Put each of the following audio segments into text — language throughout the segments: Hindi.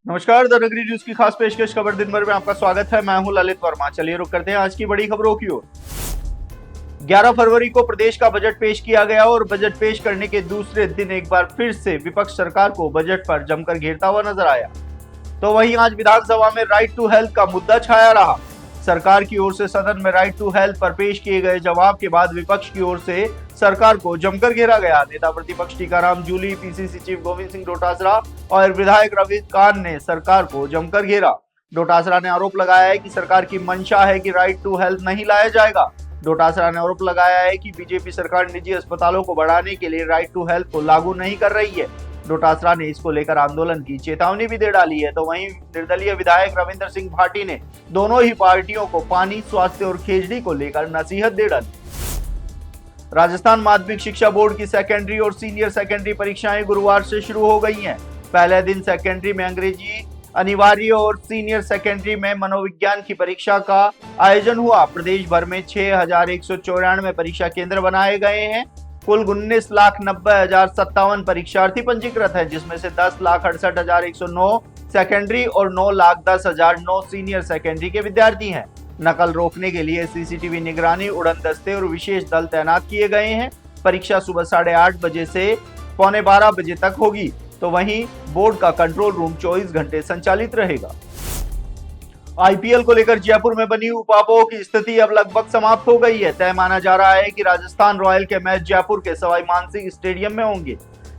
नमस्कार, द नगरी न्यूज की खास पेशकश खबर दिन भर में आपका स्वागत है। मैं हूं ललित वर्मा। चलिए रुक करते हैं आज की बड़ी खबरों की ओर। 11 फरवरी को प्रदेश का बजट पेश किया गया और बजट पेश करने के दूसरे दिन एक बार फिर से विपक्ष सरकार को बजट पर जमकर घेरता हुआ नजर आया। तो वहीं आज विधानसभा में राइट टू हेल्थ का मुद्दा छाया रहा। सरकार की ओर से सदन में राइट टू हेल्थ पर पेश किए गए जवाब के बाद विपक्ष की ओर से सरकार को जमकर घेरा गया। नेता प्रतिपक्ष टीकाराम जूली, पीसीसी चीफ गोविंद सिंह डोटासरा और विधायक रवि कांत ने सरकार को जमकर घेरा। डोटासरा ने आरोप लगाया है कि सरकार की मंशा है कि राइट टू हेल्थ नहीं लाया जाएगा। डोटासरा ने आरोप लगाया है कि बीजेपी सरकार निजी अस्पतालों को बढ़ाने के लिए राइट टू हेल्थ को लागू नहीं कर रही है। डोटासरा ने इसको लेकर आंदोलन की चेतावनी भी दे डाली है। तो वहीं निर्दलीय विधायक रविंद्र सिंह भाटी ने दोनों ही पार्टियों को पानी, स्वास्थ्य और खेजड़ी को लेकर नसीहत दे डाली। राजस्थान माध्यमिक शिक्षा बोर्ड की सेकेंडरी और सीनियर सेकेंडरी परीक्षाएं गुरुवार से शुरू हो गई हैं। पहले दिन सेकेंडरी में अंग्रेजी अनिवार्य और सीनियर सेकेंडरी में मनोविज्ञान की परीक्षा का आयोजन हुआ। प्रदेश भर में 6,194 परीक्षा केंद्र बनाए गए हैं। कुल 19,90,057 परीक्षार्थी पंजीकृत हैं, जिसमें से 10,68,109 सेकेंडरी और 9,10,009 सीनियर सेकेंडरी के विद्यार्थी हैं। नकल रोकने के लिए सीसीटीवी निगरानी, उड़न दस्ते और विशेष दल तैनात किए गए हैं। परीक्षा सुबह 8:30 बजे से 11:15 बजे तक होगी। तो वहीं बोर्ड का कंट्रोल रूम 24 घंटे संचालित रहेगा। आईपीएल को लेकर जयपुर में बनी उपापोह की स्थिति अब लगभग समाप्त हो गई है। तय माना जा रहा है कि राजस्थान रॉयल के मैच जयपुर के सवाई मानसिंह स्टेडियम में होंगे,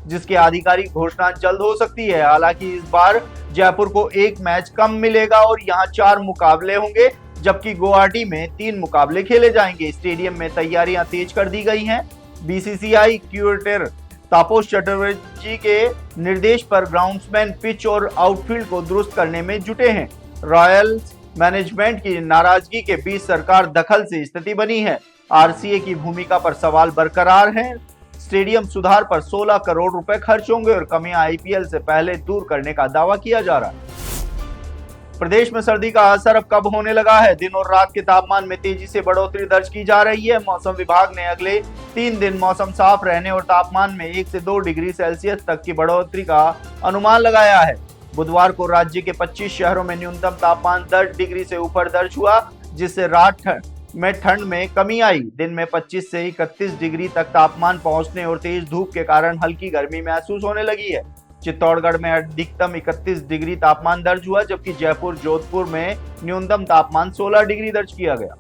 जिसकी आधिकारिक घोषणा जल्द हो सकती है। हालांकि इस बार जयपुर को एक मैच कम मिलेगा और यहां 4 मुकाबले होंगे, जबकि गुवाहाटी में 3 मुकाबले खेले जाएंगे। स्टेडियम में तैयारियां तेज कर दी गई हैं। बीसीसीआई क्यूरेटर तापस चटर्जी के निर्देश पर ग्राउंड्समैन, पिच और आउटफील्ड को दुरुस्त करने में जुटे हैं। रॉयल्स मैनेजमेंट की नाराजगी के बीच सरकार दखल से स्थिति बनी है। आरसीए की भूमिका पर सवाल बरकरार हैं। स्टेडियम सुधार पर 16 करोड़ रुपए खर्च होंगे और कमियां आईपीएल से पहले दूर करने का दावा किया जा रहा है। प्रदेश में सर्दी का असर अब कब होने लगा है। दिन और रात के तापमान में तेजी से बढ़ोतरी दर्ज की जा रही है। मौसम विभाग ने अगले 3 दिन मौसम साफ रहने और तापमान में 1 से 2 डिग्री सेल्सियस तक की बढ़ोतरी का अनुमान लगाया है। बुधवार को राज्य के 25 शहरों में न्यूनतम तापमान 10 डिग्री से ऊपर दर्ज हुआ, जिससे रात में ठंड में कमी आई। दिन में 25 से 31 डिग्री तक तापमान पहुंचने और तेज धूप के कारण हल्की गर्मी महसूस होने लगी है। चित्तौड़गढ़ में अधिकतम 31 डिग्री तापमान दर्ज हुआ, जबकि जयपुर, जोधपुर में न्यूनतम तापमान 16 डिग्री दर्ज किया गया।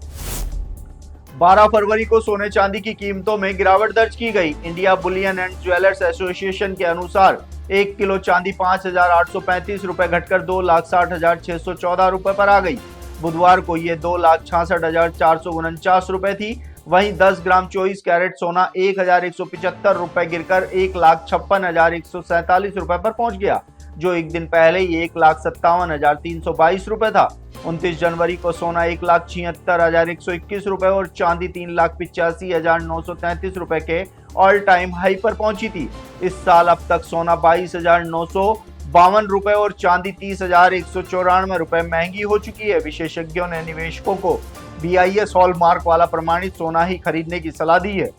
12 फरवरी को सोने चांदी की कीमतों में गिरावट दर्ज की गई। India Boolean and jewellers association के अनुसार 1 किलो चांदी 5,835 रुपए घटकर 2,60,614 रुपए पर आ गई। बुधवार को ये 2,66,449 रुपए थी। वहीं 10 ग्राम 24 कैरेट सोना 1,175 रुपए गिरकर 1,56,147 रुपए पर पहुंच गया, जो एक दिन पहले ही 1,57,322 रुपए था। 29 जनवरी को सोना 1,76,121 रुपए और चांदी 3,85,933 रुपए के ऑल टाइम हाई पर पहुंची थी। इस साल अब तक सोना 22,952 रुपए और चांदी 30,194 रुपए महंगी हो चुकी है। विशेषज्ञों ने निवेशकों को BIS हॉलमार्क वाला प्रमाणित सोना ही खरीदने की सलाह दी है।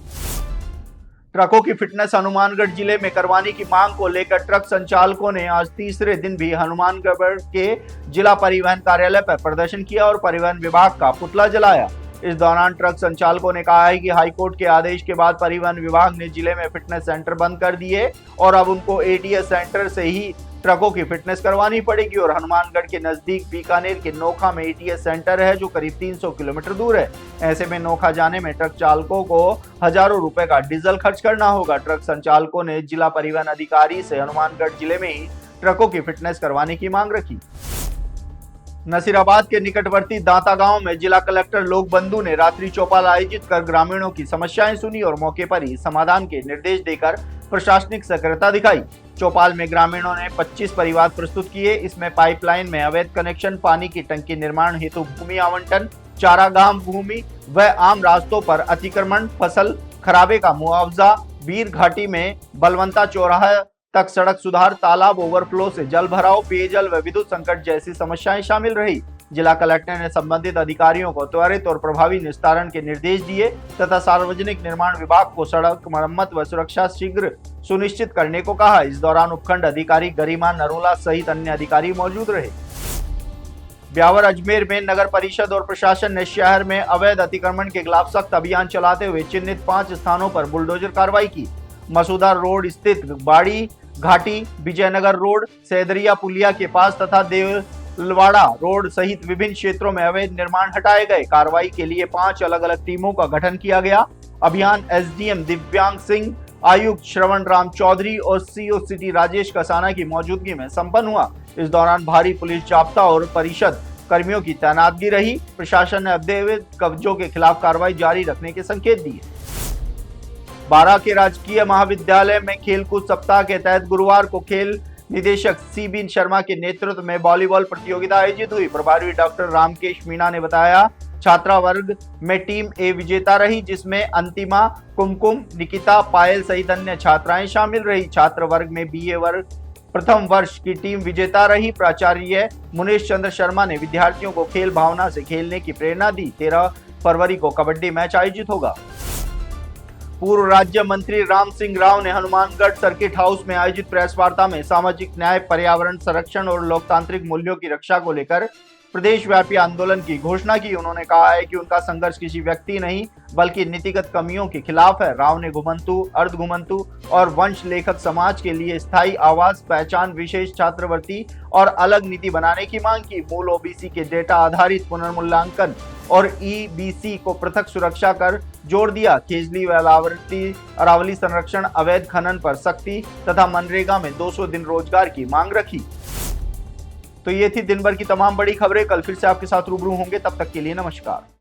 ट्रकों की फिटनेस हनुमानगढ़ जिले में करवाने की मांग को लेकर ट्रक संचालकों ने आज तीसरे दिन भी हनुमानगढ़ के जिला परिवहन कार्यालय पर प्रदर्शन किया और परिवहन विभाग का पुतला जलाया। इस दौरान ट्रक संचालकों ने कहा है कि हाईकोर्ट के आदेश के बाद परिवहन विभाग ने जिले में फिटनेस सेंटर बंद कर दिए और अब उनको ATS सेंटर से ही ट्रकों की फिटनेस करवानी पड़ेगी। और हनुमानगढ़ के नजदीक बीकानेर के नोखा में ATS सेंटर है, जो करीब 300 किलोमीटर दूर है। ऐसे में नोखा जाने में ट्रक चालकों को हजारों रुपए का डीजल खर्च करना होगा। ट्रक संचालकों ने जिला परिवहन अधिकारी से हनुमानगढ़ जिले में ही ट्रकों की फिटनेस करवाने की मांग रखी। नसीराबाद के निकटवर्ती दांता गांव में जिला कलेक्टर लोक बंधु ने रात्रि चौपाल आयोजित कर ग्रामीणों की समस्याएं सुनी और मौके पर ही समाधान के निर्देश देकर प्रशासनिक सक्रियता दिखाई। चौपाल में ग्रामीणों ने 25 परिवार प्रस्तुत किए। इसमें पाइपलाइन में अवैध कनेक्शन, पानी की टंकी निर्माण हेतु भूमि आवंटन, चारागाह भूमि व आम रास्तों पर अतिक्रमण, फसल खराबे का मुआवजा, वीर घाटी में बलवंता चौराहा तक सड़क सुधार, तालाब ओवरफ्लो से जल भराव, पेयजल व विद्युत संकट जैसी समस्याएं शामिल रही। जिला कलेक्टर ने संबंधित अधिकारियों को त्वरित और प्रभावी निस्तारण के निर्देश दिए तथा सार्वजनिक निर्माण विभाग को सड़क मरम्मत व सुरक्षा शीघ्र सुनिश्चित करने को कहा। इस दौरान उपखंड अधिकारी गरिमा नरोला सहित अन्य अधिकारी मौजूद रहे। ब्यावर अजमेर में नगर परिषद और प्रशासन ने शहर में अवैध अतिक्रमण के खिलाफ सख्त अभियान चलाते हुए चिन्हित 5 स्थानों पर बुलडोजर कार्रवाई की। मसूदा रोड स्थित बाड़ी घाटी, विजयनगर रोड, सैदरिया पुलिया के पास तथा देवलवाड़ा रोड सहित विभिन्न क्षेत्रों में अवैध निर्माण हटाए गए। कार्रवाई के लिए 5 अलग अलग टीमों का गठन किया गया। अभियान एसडीएम दिव्यांग सिंह, आयुक्त श्रवण राम चौधरी और सीओ सिटी राजेश कसाना की मौजूदगी में संपन्न हुआ। इस दौरान भारी पुलिस जाब्ता और परिषद कर्मियों की तैनातगी रही। प्रशासन ने अवैध कब्जों के खिलाफ कार्रवाई जारी रखने के संकेत दिए। बारा के राजकीय महाविद्यालय में खेलकूद सप्ताह के तहत गुरुवार को खेल निदेशक सीबी शर्मा के नेतृत्व में वॉलीबॉल प्रतियोगिता आयोजित हुई। प्रभारी डॉक्टर रामकेश मीणा ने बताया, छात्रा वर्ग में टीम ए विजेता रही, जिसमें अंतिमा, कुमकुम, निकिता, पायल सहित अन्य छात्राएं शामिल रही। छात्र वर्ग में बीए वर्ग प्रथम वर्ष की टीम विजेता रही। प्राचार्य मुनेश चंद्र शर्मा ने विद्यार्थियों को खेल भावना से खेलने की प्रेरणा दी। 13 फरवरी को कबड्डी मैच आयोजित होगा। पूर्व राज्य मंत्री राम सिंह राव ने हनुमानगढ़ सर्किट हाउस में आयोजित प्रेस वार्ता में सामाजिक न्याय, पर्यावरण संरक्षण और लोकतांत्रिक मूल्यों की रक्षा को लेकर प्रदेश व्यापी आंदोलन की घोषणा की। उन्होंने कहा है कि उनका संघर्ष किसी व्यक्ति नहीं बल्कि नीतिगत कमियों के खिलाफ है। राव ने घुमंतु, अर्ध घुमंतु और वंश लेखक समाज के लिए स्थायी आवास, पहचान, विशेष छात्रवृत्ति और अलग नीति बनाने की मांग की। मूल ओबीसी के डेटा आधारित पुनर्मूल्यांकन और ईबीसी को पृथक सुरक्षा कर जोड़ दिया। खेजली व अरावली संरक्षण, अवैध खनन पर सख्ती तथा मनरेगा में 200 दिन रोजगार की मांग रखी। तो ये थी दिन भर की तमाम बड़ी खबरें। कल फिर से आपके साथ रूबरू होंगे, तब तक के लिए नमस्कार।